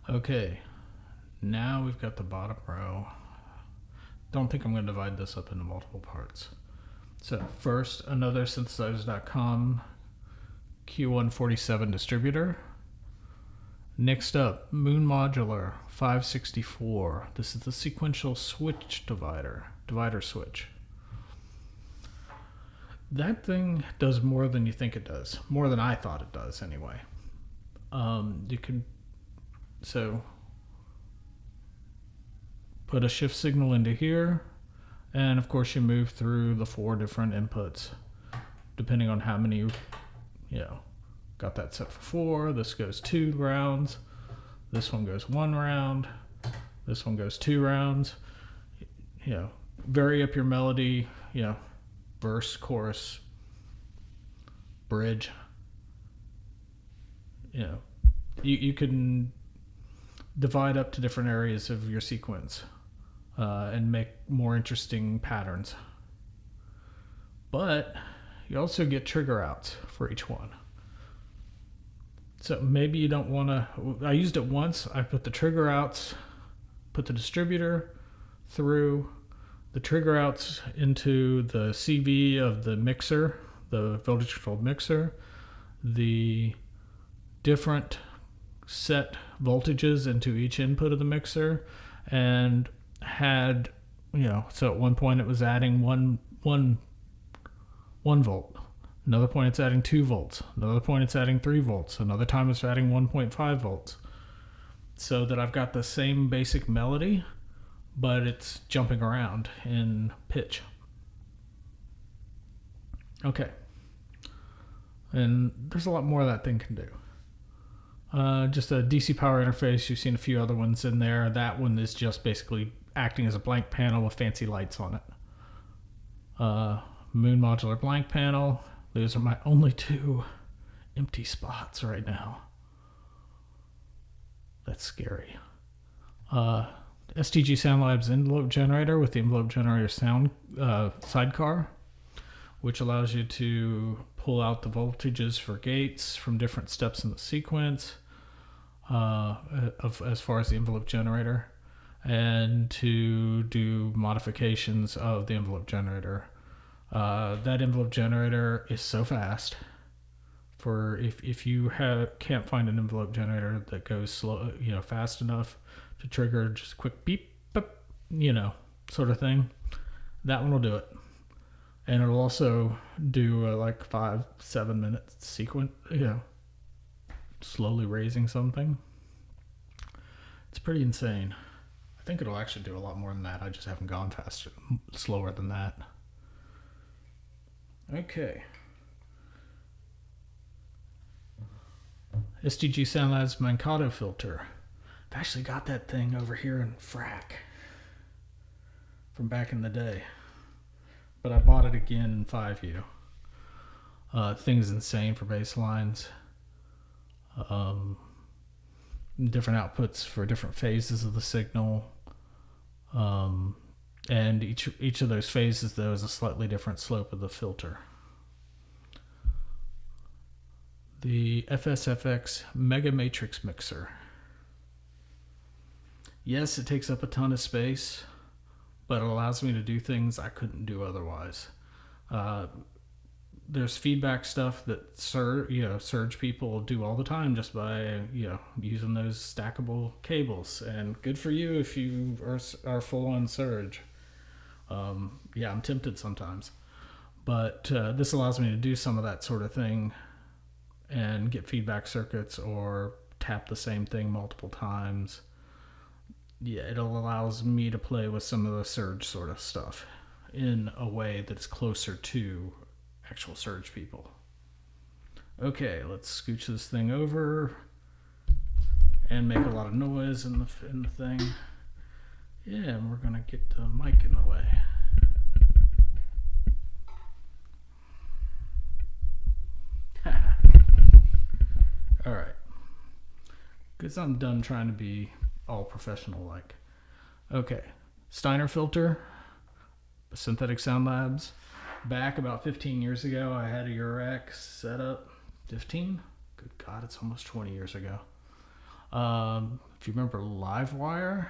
Okay, now we've got the bottom row. Don't think I'm going to divide this up into multiple parts. So first, another synthesizers.com Q147 distributor. Next up, Modular 564. This is the sequential switch divider switch. That thing does more than you think it does. More than I thought it does, anyway. You can put a shift signal into here, and of course you move through the 4 different inputs, depending on how many, got that set for 4. This goes 2 rounds. This one goes 1 round. This one goes 2 rounds. Vary up your melody, verse, chorus, bridge. You can divide up to different areas of your sequence and make more interesting patterns. But you also get trigger outs for each one. So maybe you don't want to. I used it once. I put the trigger outs, put the distributor through the trigger outs into the CV of the mixer, the voltage controlled mixer, the different set voltages into each input of the mixer, and had, so at one point it was adding one volt. Another point it's adding 2 volts. Another point it's adding 3 volts. Another time it's adding 1.5 volts. So that I've got the same basic melody, but it's jumping around in pitch. Okay. And there's a lot more that thing can do. Just a DC power interface. You've seen a few other ones in there. That one is just basically acting as a blank panel with fancy lights on it. Modular blank panel. Those are my only 2 empty spots right now. That's scary. STG SoundLab's envelope generator with the envelope generator sound sidecar, which allows you to pull out the voltages for gates from different steps in the sequence as far as the envelope generator, and to do modifications of the envelope generator. That envelope generator is so fast. For if you can't find an envelope generator that goes slow, fast enough to trigger just a quick beep, beep, sort of thing, that one will do it. And it'll also do a 5-7 minute sequence, slowly raising something. It's pretty insane. I think it'll actually do a lot more than that. I just haven't gone slower than that. Okay. STG SoundLab's Mankato filter. I've actually got that thing over here in FRAC from back in the day. But I bought it again in 5U. Thing's insane for bass lines. Different outputs for different phases of the signal. And each of those phases, though, is a slightly different slope of the filter. The FSFX Mega Matrix Mixer. Yes, it takes up a ton of space, but it allows me to do things I couldn't do otherwise. There's feedback stuff that Surge people do all the time just by using those stackable cables, and good for you if you are full on Surge. I'm tempted sometimes, but this allows me to do some of that sort of thing and get feedback circuits or tap the same thing multiple times. It allows me to play with some of the Surge sort of stuff in a way that's closer to actual Surge people. Okay, let's scooch this thing over and make a lot of noise in the thing. Yeah, and we're gonna get the mic in the way. All right, because I'm done trying to be all professional like. Okay, Steiner filter, Synthetic Sound Labs. Back about 15 years ago, I had a Eurorack set up. 15? Good God, it's almost 20 years ago. If you remember Livewire,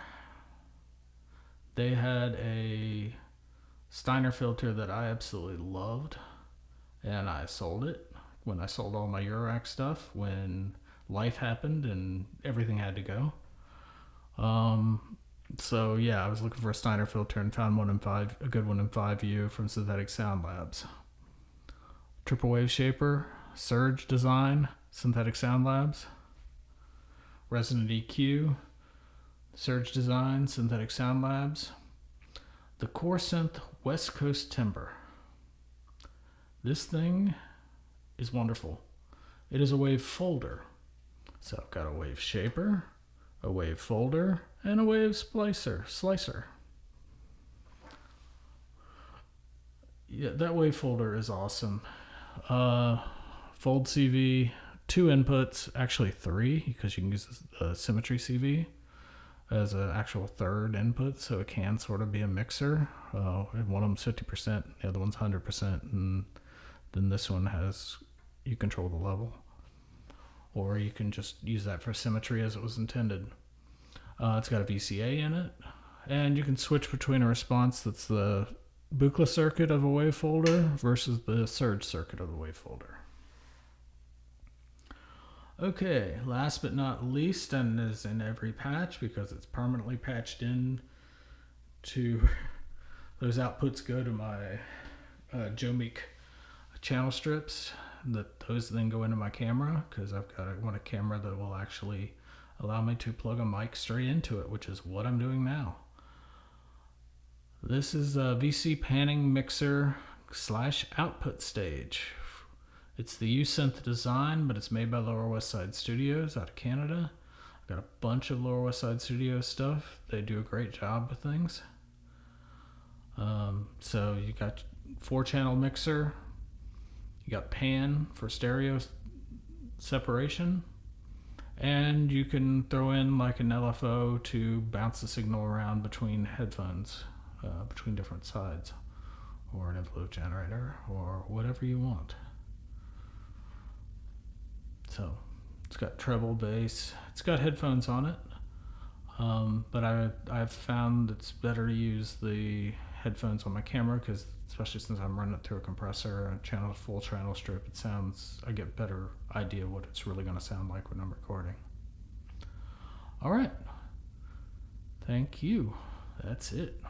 they had a Steiner filter that I absolutely loved, and I sold it when I sold all my Eurorack stuff when life happened and everything had to go. So yeah, I was looking for a Steiner filter and found a good one in 5U from Synthetic Sound Labs. Triple Wave Shaper, Surge Design, Synthetic Sound Labs. Resonant EQ, Surge Design, Synthetic Sound Labs. The Core Synth West Coast Timber. This thing is wonderful. It is a wave folder. So I've got a wave shaper, a wave folder, and a wave slicer. Yeah, that wave folder is awesome. Fold CV, 2 inputs, actually 3, because you can use a symmetry CV as an actual third input, so it can sort of be a mixer. And one of them's 50%, the other one's 100%, and then this one you control the level. Or you can just use that for symmetry as it was intended. It's got a VCA in it, and you can switch between a response that's the Buchla circuit of a wave folder versus the surge circuit of the wave folder. Okay, last but not least, and is in every patch because it's permanently patched in to those outputs go to my Joe Meek channel strips. Those then go into my camera because I want a camera that will actually allow me to plug a mic straight into it, which is what I'm doing now. This is a VC panning mixer / output stage. It's the U-Synth design, but it's made by Lower West Side Studios out of Canada. I've got a bunch of Lower West Side Studios stuff. They do a great job with things. So you got 4-channel mixer. You got pan for stereo separation. And you can throw in like an LFO to bounce the signal around between headphones, between different sides, or an envelope generator, or whatever you want. So it's got treble, bass. It's got headphones on it, but I've found it's better to use the headphones on my camera because, especially since I'm running it through a compressor and full channel strip, I get a better idea of what it's really going to sound like when I'm recording. All right. Thank you. That's it.